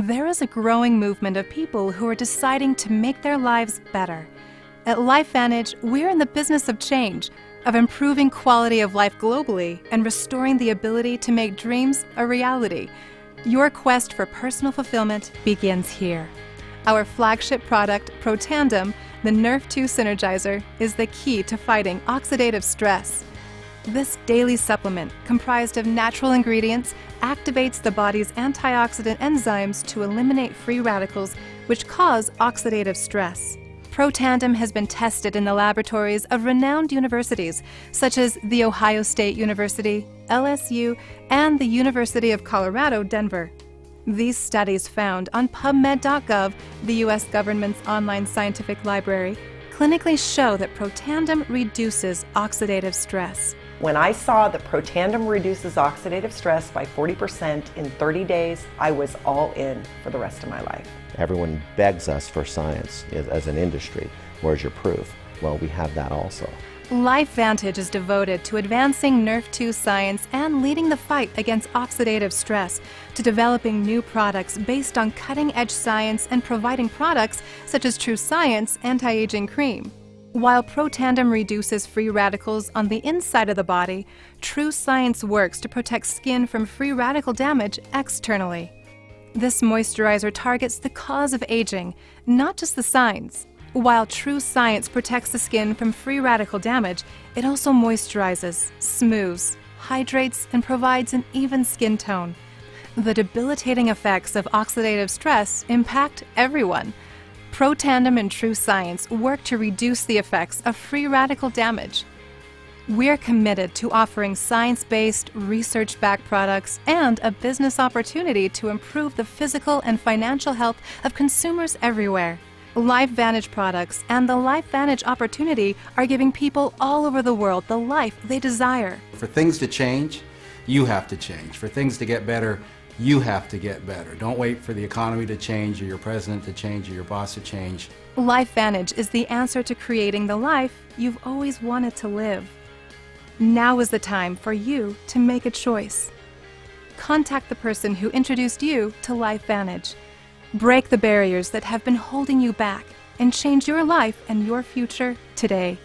There is a growing movement of people who are deciding to make their lives better. At LifeVantage, we're in the business of change, of improving quality of life globally and restoring the ability to make dreams a reality. Your quest for personal fulfillment begins here. Our flagship product, Protandim, the Nerve 2 Synergizer, is the key to fighting oxidative stress. This daily supplement, comprised of natural ingredients, activates the body's antioxidant enzymes to eliminate free radicals which cause oxidative stress. Protandim has been tested in the laboratories of renowned universities such as The Ohio State University, LSU, and the University of Colorado, Denver. These studies found on PubMed.gov, the U.S. government's online scientific library, clinically show that Protandim reduces oxidative stress. When I saw that Protandim reduces oxidative stress by 40% in 30 days, I was all in for the rest of my life. Everyone begs us for science as an industry. Where's your proof? Well, we have that also. LifeVantage is devoted to advancing Nerve 2 science and leading the fight against oxidative stress, to developing new products based on cutting-edge science and providing products such as True Science Anti-Aging Cream. While Protandim reduces free radicals on the inside of the body, True Science works to protect skin from free radical damage externally. This moisturizer targets the cause of aging, not just the signs. While True Science protects the skin from free radical damage, it also moisturizes, smooths, hydrates, and provides an even skin tone. The debilitating effects of oxidative stress impact everyone. Protandim and True Science work to reduce the effects of free radical damage. We're committed to offering science-based, research-backed products and a business opportunity to improve the physical and financial health of consumers everywhere. LifeVantage products and the LifeVantage opportunity are giving people all over the world the life they desire. For things to change, you have to change. For things to get better, you have to get better. Don't wait for the economy to change or your president to change or your boss to change. LifeVantage is the answer to creating the life you've always wanted to live. Now is the time for you to make a choice. Contact the person who introduced you to LifeVantage. Break the barriers that have been holding you back and change your life and your future today.